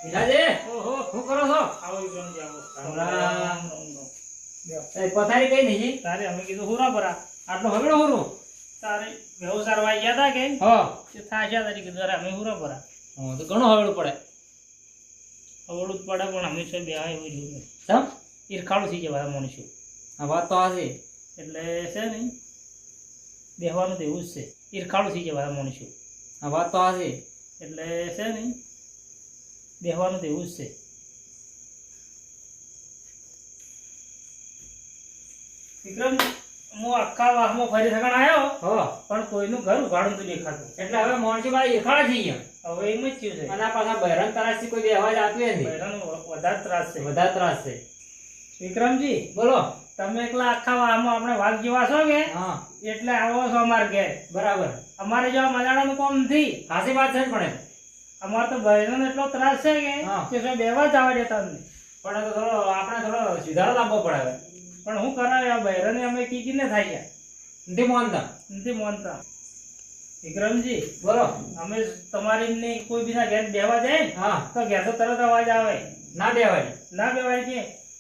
વિલાજે ઓહો શું કરો છો? આવો વિક્રમજી આવો. રામ. બેહો. એ પથારી કઈ નહીં તારે અમે કીધું હુરા ભરા આટલો હગડો હોરું તારે ભેહું સારવા ગયા હતા કે હા તે થાશા તારી કીધું અરે અમે હુરા ભરા તો ઘણો હગડું પડે અવળું જ પડે પણ અમે છે બે એવું જ હોય. સમ ઈરખાડું થઈ જવાય મનુષ્ય આ વાત તો હાચી એટલે છે ને બેહવાનું તો એવું જ છે ઈરખાડું થઈ જવાય મનુષ્ય આ વાત તો હાચી એટલે છે ને બેહવાનું તો એવું જ છે. વિક્રમ હું આખા વાહમાં ફરી થકણ આવ્યો હો પણ કોઈનું ઘર ઉઘાડું તો દેખાતું. એટલે હવે મોણસી વાળી એખાડા થઈ ગયા હવે એમ જ થયું છે અને આ પાછા બહેરાન તરાસથી કોઈ અવાજ આપે નહીં બહેરાનો વધારે ત્રાસ છે. વધારે ત્રાસ છે. વિક્રમજી બોલો તમે એકલા આખા વાહમાં આપણે વાઘ જેવા છો કે હા એટલે આવો છો અમારે ઘેર. બરાબર અમારે જેવા મજાડાનું કામ નથી. હાચી વાત છે ને પણ અમારે તો બહેરાનો એટલો ત્રાસ છે હા. કે શું બેવા જ આવવા દેતા નથી. પણ એ તો થોડો આપણે થોડો સુધારો લાવવો પડે હવે પણ હું કરાવે આ બહેરાને અમે કીને થાય ગયા નથી માનતા નથી માનતા. વિક્રમજી બોલો અમે તમારી ને કોઈ બીજા ઘેર બેવા જાય ને હા તો ઘેર તો તરત અવાજ આવે ના દેવાય ના બેવાય કે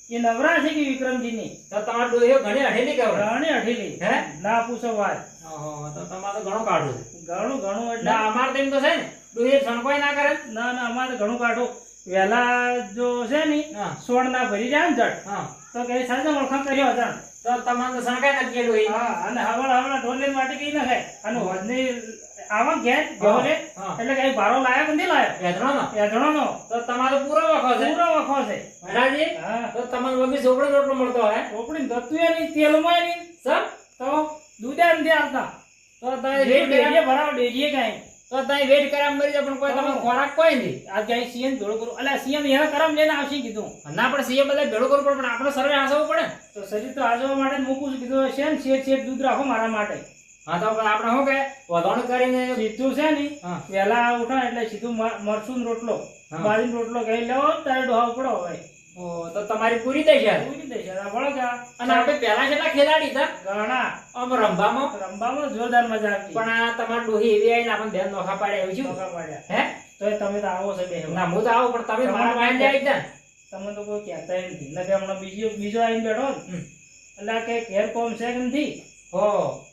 એ નવરા છે કે વિક્રમજી ની તો તમારે ડોહીઓ ઘણી અઢેલી કહેવાય ઘણી અઢીલી હે ના પૂછો વાત. ઓહો તો તમારે તો ઘણું કાઢું છે ઘણું ઘણું એટલે ના અમારે તો એમ તો છે ને ડોહી સણકોય ના કરે ના ના અમારે તો ઘણું કાઢું. વહેલા જો છે ને હા સોળ ના ભરી જાય ને જટ હા તો કે સાંજે ઓળખાણ કર્યો હતા. તો તમારે તો સણકાય નથી કે ડોહી હા અને હવળ ઢોલે માટે કઈ નાખે અને વધની આવા ઘેર ઢોલે હા એટલે કઈ ભારો લાયો કે નથી લાયો વેદનો એધણો નો તો તમારો પૂરો વખો છે પૂરો વખો છે. રાજી હા તો તમારે વગી સોપડો રોટલો મળતો હોય ચોપડી ગતું એ નહીં તેલમાં એ નહીં સર તો દૂધે નથી આવતા. તો તમે ડેરીએ વેટ કર્યા ભરાવો ડેરીએ કાંઈ તો તમે વેટ કર્યા મરી જાય પણ કોઈ તમારો ખોરાક કોઈ નહીં આ ક્યાંય સીએમ ભેળો કરું અલ્યા સીએમ એના કરમ લઈને આવશે કીધું. ના પણ સીએ બધા ભેળું કરવું પડે પણ આપણે સર્વે હાંસવું પડે તો શરીર તો આજવા માટે જ મૂકું છું કીધું છે ને શેઠ શેઠ દૂધ રાખો મારા માટે. હા તો પણ આપણે શું કે વધોણ કરીને સીધું છે ને હા વહેલા ઉઠો એટલે સીધું મરચું ને રોટલો હા. બાજરીનો રોટલો કહી લેવો તારે ડોહા પડો હવે ઓ તો તમારી પૂરી થઈ છે પૂરી થઈ જાય વળો જા. અને આપણે પહેલા કેટલા ખેલાડી હતા ઘણા આમ રમવામાં રમવામાં જોરદાર મજા આવતી. પણ આ તમારી ડોહી એવી આવીને આપણને ધ્યાન નોખા પાડે એવું શું ધોકા પાડ્યા. હે તોય તમે તો આવો છો બે ના હું તો આવું પણ તમે મારા વાંધે આવી જાય તમે તો કોઈ કહેતા ય નથી. નકે હમણાં બીજો આવીને બેઠો ને એટલે આ કે ઘેર કોમ છે કે નથી. હો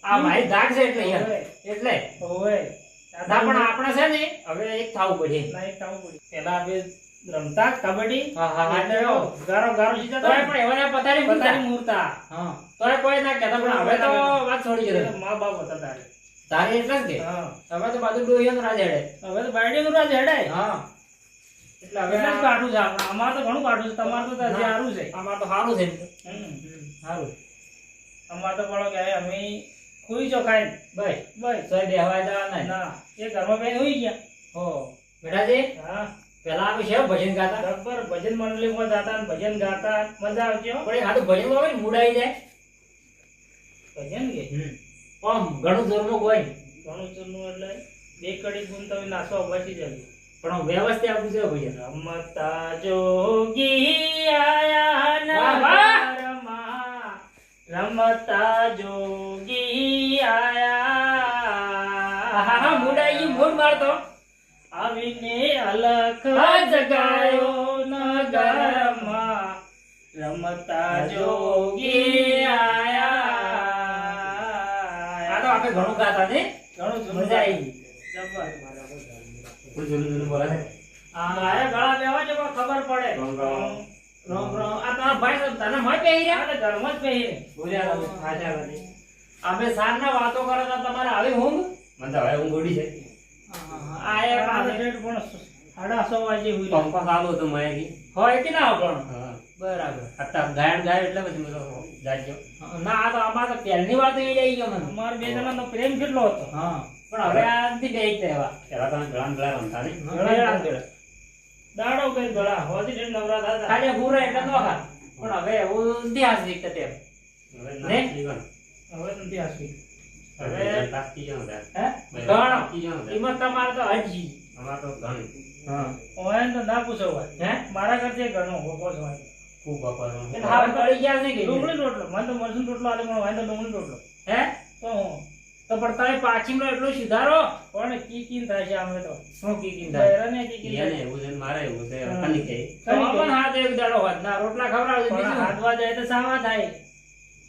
આ મારી ધાક છે એટલે યાર ઓવે, એટલે ઓવે. ના પણ આપણે છે ને હવે એક થાવું પડે ના એક કામ કર્યું. પેલા આપણે રમતા કબડ્ડી હા હા હા એટલે એટલે ગારો ગારો સીધા તોય પણ એવાને પતારી પતારી મૂકતા મૂરતા. હા તોય કોઈ ના કહેતા પણ હવે તો વાત છોડી દીધી મા બાપ હતા તારે. તારે એટલે જ કે હા હવે તો બાજુ ડોહીઓ રાજ હેડે હવે તો બાયડી નું રાજ હેડાય. હા એટલે હવે એટલે જ કાઢું છે આપણે. અમારે તો ઘણું કાઢું છે. તમારે તો હજી સારું છે. અમાર તો સારું છે હમ. સારું અમારે તો પડો કે અમે ખુઈ જો ખાઈ બસ બસ તોય બેહવા જવા નહીં ના એ ઘરમાં બેન હોઈ ગયા. હો બેટાજી હા પેલા આપણે છે ભજન ગાતા બરાબર ભજન મંડળીમાં જાતા ને ભજન ગાતા મજા આવતી હો. પણ એ હાથું ભજન આવે ને મૂડ આવી જાય ભજન કે આમ ઘણું જોરનું કોઈ ઘણું ચૂરનું એટલે બે કડી ગુણ તમે નાચવા બચી જજો. પણ આમ વ્યવસ્થિત આપવું છે ભજન રમતા જોગી આયા વાહ, વાહ. નગરમાં રમતા જોગી હા હા આયા મૂડ આવી ગયું મૂડ મારતો આવીને અલખ જગાયો નગરમાં રમતા જોગી આયા. આ તો આપણે ઘણું ગાતા ને ઘણું જૂનું મજા આવી ગઈ જબર. થોડું જૂનું જૂનું બોલે છે મારે ગળા બેવા છે કોઈ ખબર પડે. રોમ રોમ આ તમારા ભાઈ તો તને મોય પહેરી રહ્યા આપણે ઘરમાં જ પહેરીને. બોલ્યા તમે સાચા વાત આપણે સારના વાતો કરે તો તમારે આવી ઊંઘ મને તો હવે ઊંઘ ઉડી છે આ એક આ આ રેટ પણ 8:30 વાગે હુઈ રહે. પંપા ચાલુ હતો માયાથી હોય કે ના હોય પણ બરાબર અત્યારે ગાયન ગાય એટલે પછી મેં તો જાજો ના આ તો અમાર તો પહેલની વાત એ જઈ ગયો મને અમારા બે જણાનો પ્રેમ કેટલો હતો. હા પણ હવે આ નથી બે તહેવાર પેલા તમે ગળાન ગળા રમતા ને દાડો કઈ ગળા હોતી રેટ નવરા થતા. ખાલી પૂરા એટલે નો ખા પણ હવે એવું ઇતિહાસ દીકતે તેમ ને હવે નથી આસવી. હવે હે ગણો ઈમત તમારે તો હજી હા ઓય તો ના પૂછો હોય. હે મારા કરતે ઘણો હોકો છો. એટલે હાવ ગળી ગયા છે કે ડુંગળી રોટલો મને તો મરચું રોટલો આલે પણ હોય તો ડુંગળી રોટલો હે તો હું તો પણ તમે પાછીનો એટલો સુધારો પણ કીકીન થાય છે અમે તો શું કીકીન થાય? બૈરાને કીકીન થાય એને છે. એવું છે ને મારે એવું છે હા. કની કે તો પણ હાથ એક દાડો હોતના રોટલા ખવડાવજો પણ બીજું. હાથવા જાય તો સાવા થાય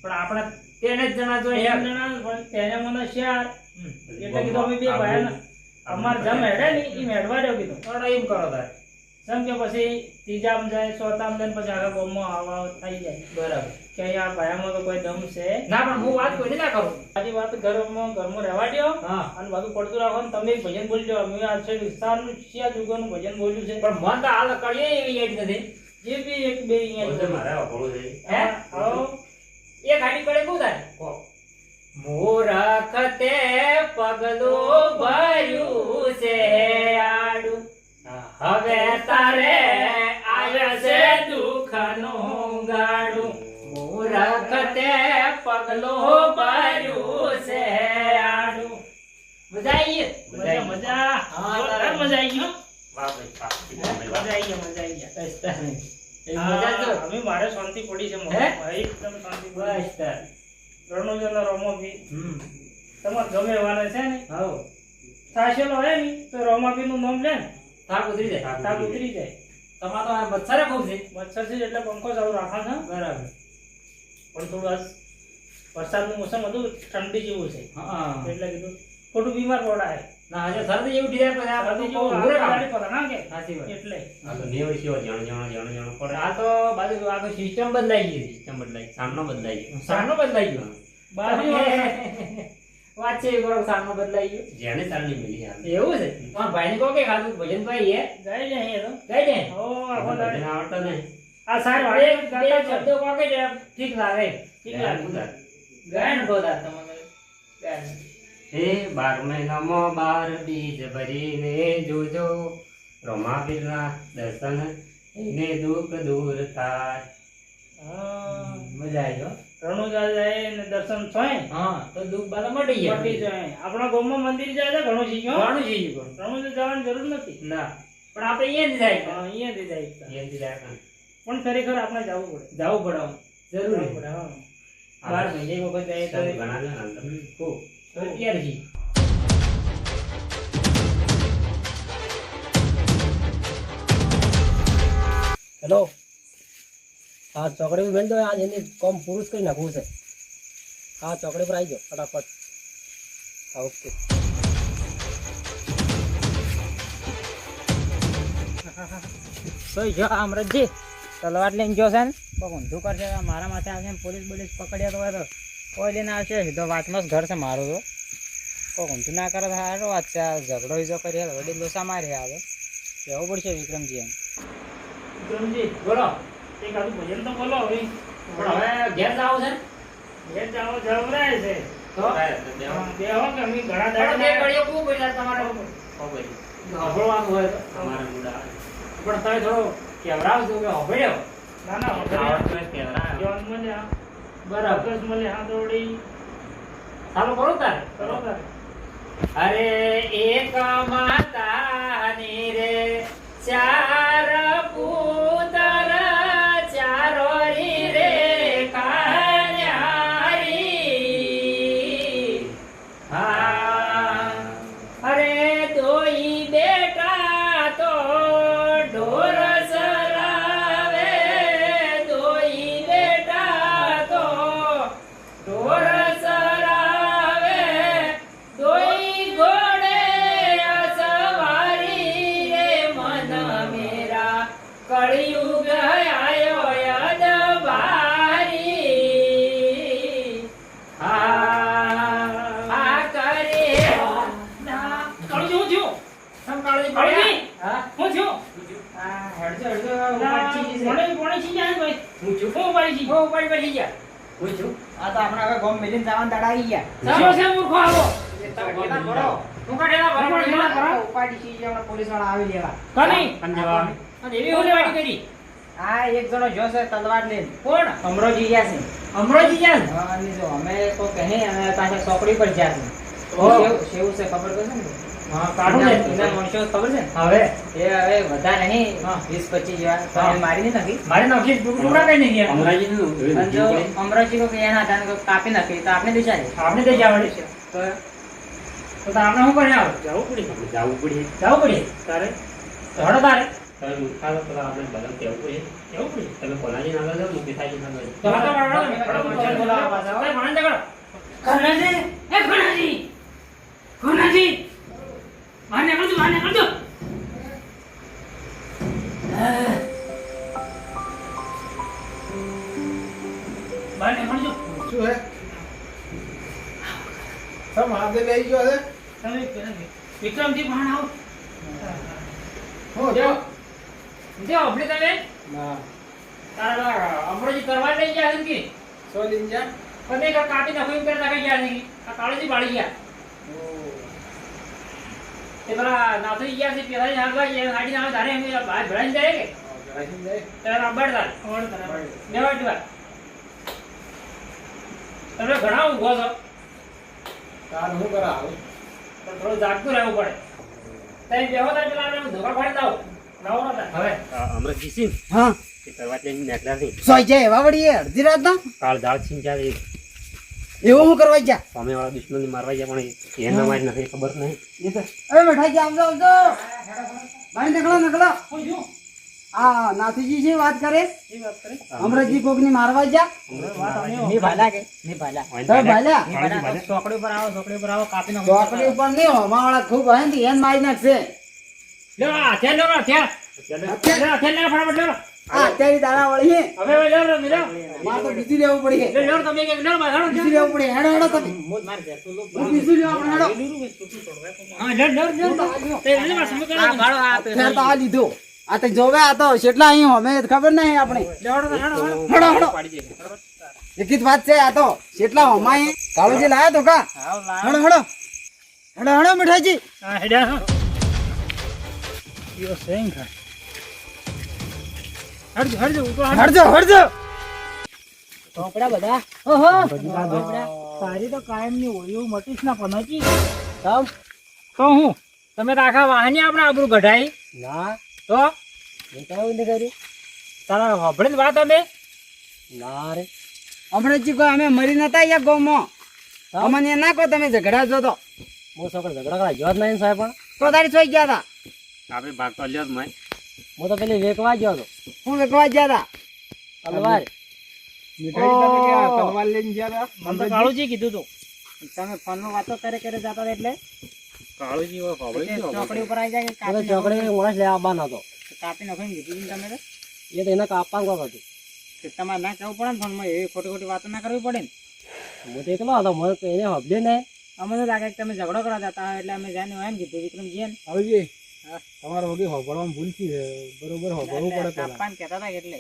પણ આપણે તેને જ જણા જોઈએ એમ જણા પણ તેને મને શિયાર હમ. એટલે કીધું અમે બે ભાઈ અમાર જમ હેડે ને ઈ મેળવા રહ્યો કીધું તો એમ કરો તાર. જેમ કે પછી ત્રીજામાં જાય ચોથામાં જાય ને પછી આગળ ગામમાં આવા થઈ જાય બરાબર. કે અહીંયા ભાયામાં તો કોઈ દમ છે ના પણ હું વાત કોઈને ના કરું. આજી વાત ઘરમાં રહેવા દ્યો હા. અને બધું પડતું રાખો ને તમે એક ભજન બોલી જાઓ મેં આ છે વિસ્તારનું શિયા જુગોનું ભજન બોલ્યું છે પણ મન તો હાલ કરીએ એવી યાદ નથી. જે બી એક બે અહીંયા બોલતે મારે અપોળું છે હે? આવો એ ગાડી પડે શું થાય? મૂરખતે પગલું ભર્યું છે આડું, હવે તારે આવે છે દુઃખનું ગાડું. મૂરખતે પગલું ભર્યું છે આડું. મજા આવી ગઈ? મજા મજા હા, જોરદાર મજા આવી ગઈ હો. વાહ ભાઈ વાહ. મજા આવી ગઈ મજા આવી ગઈ બસ તાર. એ મજા જો. હવે મારે શાંતિ પડી છે હે? એકદમ શાંતિ પડી બસ તાર. રણુજનો રમો બી હમ. તમારે ગમે વાળા છે ને હાઉ. સાચેલો હે ને તો રમાબી નું નામ લે ને થાક ઉતરી જાય. તાપ ઉતરી જાય તમારે તો આ મચ્છરે બહુ છે. મચ્છર છે એટલે પંખો ચાલુ રાખા છે બરાબર. પણ થોડું આજ વરસાદનું મોસમ હતું ઠંડી જેવું છે હા. એટલે કીધું ખોટું બીમાર પડાય ના આજે શરદી જેવું ઢીલા પડે આ શરદી બધું જેવું બહુ ઉઘરે કામ. ગાડી પર ના કે સાચી વાત. એટલે આ તો નેવડી સેવા જાણ જાણ જાણ જાણ પડે આ તો બાજુ આખો સિસ્ટમ બદલાઈ ગઈ છે. સિસ્ટમ બદલાઈ સામનો બદલાઈ ગયો સારનો બદલાઈ ગયો. બાજુ વાત છે એ બરોબર સારનો બદલાઈ ગયો. જેને ચાલની મિલી હાલ એવું છે? તમારા ભાઈને કહો કે ખાધું ભજનભાઈ એ જાય ને અહીંયા તો કઈ દે. હો આખો દાડે. ભજન આવડતો નહીં આ સાર બે વાળે બે ગાતા છે શબ્દો કહો કે જે ઠીક લાગે. ઠીક લાગે ગાયન ગોદા તમને ગાયન. હે 12 મહિનામાં 12 બીજ ભરીને જોજો રમાબીરના દર્શન એને દુઃખ દૂર થાય. હા મજા આવી હો. રણુજા જાય ને દર્શન થાય હા તો દુઃખ બાલા મટી ગયા. મટી જાય આપણા ગામમાં મંદિર જાય છે ઘણું શીખ્યો ઘણું છે ઈ પણ. રણુજા જવાની જરૂર નથી ના પણ આપણે અહીંયા જ જાય. હા, અહીંયાથી જાય એનથી જાય કાં. પણ ખરેખર આપણે જવું પડે જવું પડે આમ. જવું જરૂરી. પડે હા. બાર મહિને એક વખત જાય તો ચાલ ઘણા છે ને અંદર. ખૂબ. તો તૈયાર છીએ. હેલો હા ચોકડી પર બેન તો આજ એની કોમ પૂરું જ કરી નાખવું છે હા ચોકડી પર આવી જાઓ ફટાફટ હા ઓકે તો જો અમરતજી તલવાર લઈને જો છે ને તો ઊંધું કરશે તો મારા માથે આવશે ને પોલીસ પકડ્યા તો હોય તો કોઈ લઈને આવશે સીધો વાતમાં જ ઘર છે મારું તો કોઈ ઊંધું ના કરે તો સારો વાત છે આ ઝઘડો ઈજો કરી વડી લોસા મારી આવે કહેવું પડશે વિક્રમજી એમ વિક્રમજી બોલો. એક આદું ભજન તો બોલો હવે પણ હવે ઘેર જાવ છે ને? ઘેર જાઓ જવરાય છે તો થાય એટલે બે હા, બેહો કે અમે ઘણા પણ બે દાડા કડીઓ ખૂબ પડ્યા તમારે ખબર છે. સાંભળવાનું હોય તો. અમારા મુડા પણ તમે થોડો કહેવડાવજો કે સાંભળ્યો. ના ના આવડતું હોય કહેવાય. જોન મળ્યા બરાબર. અગસ મળ્યા હા દોડી ચાલો કરો તારે. કરો તારે અરે એક માતાની રે ચાર પુત્ર ચારો રે કાન્યારી. હા અરે દોઈ બેટા તો ઢોર સરાવે, દોઈ બેટા તો ઢોર સરાવે, દોઈ ઘોડે સવારી રે મન મેરા કળિયુગ આયો યદ ભારી. આ કરે ના કળું જેવું થયું સમ કાળજી કાળજી? હા હું થયું આ હળજો હળજો વાંચી છે. મોણે મોણે છી જાય ભાઈ હું છું. હું પાડી છી હો ઉપાડી પડી ગયા. હું છું. આ તો આપણે હવે ગોમ મિલીને જવાના દાડા આવી ગયા સારો છે મૂર્ખો આવો હું કાઢેલા ભરવા ભરો. ઉપાડી છીએ જે હમણાં પોલીસ વાળા આવી લેવા કની પંજવા અને એવી ઉપાડી કરી. આ એક જણો જો છે તલવાર લઈને કોણ? અમરોજી ગયા છે અમરોજી જાન. હા, અને જો અમે તો કહે અને પાછા ચોકડી પર ગયા છે ઓહ. શેવું છે ખબર તો છે ને હા કાઢું એના ને. માણસો ખબર છે ને હવે એ હવે વધારે નહીં હા. 20-25 જેવા તો હા. એ મારી નહીં નાખી મારે નોખી ટુકડા કઈ નહીં ગયા. અમરાજીનું અને જો અમરાજી કો કે એના હાથાને કોક કાપી નાખી તો આપણે બિચારે આપણે તો જવા છે. તો આપણે શું કરી આવો જવું પડે આપણે જાવું પડે જવું પડે તારે તો હડો તારે તમે મૂર્ખા છો, પેલા આપણે બધા કહેવું પડે કેવું પડે તમે કોલાજી ના લાગો મુકેશાજી ના લાગો તો હડો હડો બોલાવા પાછા ઓય ભણન જગડો ઘનાજી એ ઘનાજી ઘનાજી માને કરજો બાને કરજો શું હે સમ હાથે લઈ ગયો છે તમે વિક્રમજી ભાણ આવો હો જો જો આપણે તમે ના તારા અમરોજી કરવા લઈ ગયા છે કે સો લીંજા પતે કા કાટી નાખો એમ કરતા કઈ ગયા છે આ કાળજી બાળી ગયા તે પેલા નાથુઈ ગયા છે પેલા હાલવા ગયા ગાડી ના ધારે એમ ભાઈ ભરાઈ જાય કે રાઈન જાય તારા અબડદાર નેવા દીવા તમે ઘણા ઊંઘો છો તાર હું કરા આવું પણ થોડું જાગતું રહેવું પડે તઈ બેહો તાર પેલા આપણે ધોકા પાડી દાવ નવો નતા હવે અમરજી સિંહ હા તે કરવા લઈને નીકળ્યા છે સોય જાય એવા વળી અડધી રાતના કાળ દાળ છીન જાય એવું હું કરવા ગયા સામે વાળા દુશ્મનને મારવા ગયા પણ એના મારી નથી ખબર નહીં એ તો અરે બેઠાઈ ગયા આવજો ભાઈ નકળો કોઈ જો આ નાથુજી છે વાત કરે એ વાત કરી અમરજી કોકની મારવા ગયા ની ભાલા કે ની ભાલા તો ભાલ્યા ની ભાલા ચોકડી પર આવો કાપી નાખો ચોકડી ઉપર નહીં હોમાવાળા ખૂબ હે ને એને મારી નાખશે લો થેલ લો થેલ થેલ લે ફટાફટ લો આ અત્યારે દાડા વળી હે હવે લો લો મિલો માં તો બીજું લેવું પડી હે લો તમે કે લો બાધણો બીજું લેવું પડી હેડો હેડો તમે મોજ માર દે તું બીજું લેવું આપણે હેડો હા લો તે મને માં સમજ આ ભાળો આ ફેર તો આ લીધો આ તો જોવે આ તો કેટલા અહીં અમે ખબર નહીં આપણે હેડો હેડો એક જ વાત છે આ તો કેટલા હમાય કાળુજી લાયા તો કા હાવ લા હેડો હેડો હેડો હેડો મીઠાઈજી હા હેડા યો સેંગ ખા હરજો ઉપર હડજો હડજો ચોકડા બધા ઓહો તારી તો કાયમ ની ઓયું મટીશ ના પનકી તમ તો હું તમે તો આખા વાહની આપણે આબરૂ કઢાઈ ના તો એ કઈ નથી કર્યું તારા હોભળીને વાત અમે ના રે અમરેજી કોઈ અમે મરી નતા યા ગોમાં અમને ના કહો તમે ઝઘડા જો તો હું છોકરો ઝઘડા કરા જોત નહીં સાહેબ પણ તો તારી સોઈ ગયા હતા આપણે ભાગ તો લ્યો જ મેં હું તો પેલી વેકવા ગયો હતો હું વેકવા ગયા હતા તલવાર મીઠાઈ તમે કે તલવાર લઈને ગયા મને તો કાળુજી કીધું તું તમે ફોનમાં વાતો કરે જતા હતા એટલે કાળુજી હોય ખબર ચોકડી ઉપર આવી જાય તો ચોકડી માણસ લેવા આવવાનો હતો કાપી નાખો ને કીધું તમે તો એ તો એને કાપવાનું કોક હતું કે તમારે ના કહેવું પડે ને ફોનમાં એવી ખોટી ખોટી વાતો ના કરવી પડે ને હું તો એકલો હતો મને તો એને હબજે ને અમને તો લાગે કે તમે ઝઘડો કરવા જતા હોય એટલે અમે જાણે એમ કીધું વિક્રમજી ને આવજી તમારે વગી હોભળવામાં ભૂલ થી બરોબર હોભળવું પડે પેલા કાપવાને કહેતા હતા એટલે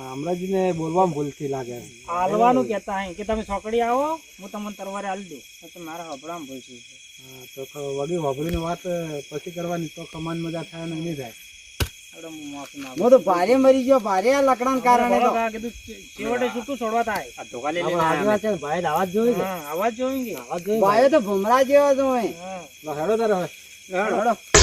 અમરાજીને બોલવામાં ભૂલ થી લાગે હાલવાનું કહેતા અહીં કે તમે ચોકડી આવો હું તમને તરવારે આલી દઉં તો મારા હબળામાં ભૂલ છે તો વગી હોભળીની વાત પછી કરવાની તો કમાન મજા થાય ને નહીં થાય આપણે માફી માંગુ હું તો ભારે મરી ગયો ભારે આ લકડાના કારણે તો કીધું છેવટે છૂટું છોડવા થાય આ ધોકા લઈ આપણે લઈને આદિવાસી છે ભાઈ લાવા જ જોઈ હા અવાજ જોઈને ભાઈ તો ભમરા જેવા તો હોય હા હેડો તારે હવે હેડો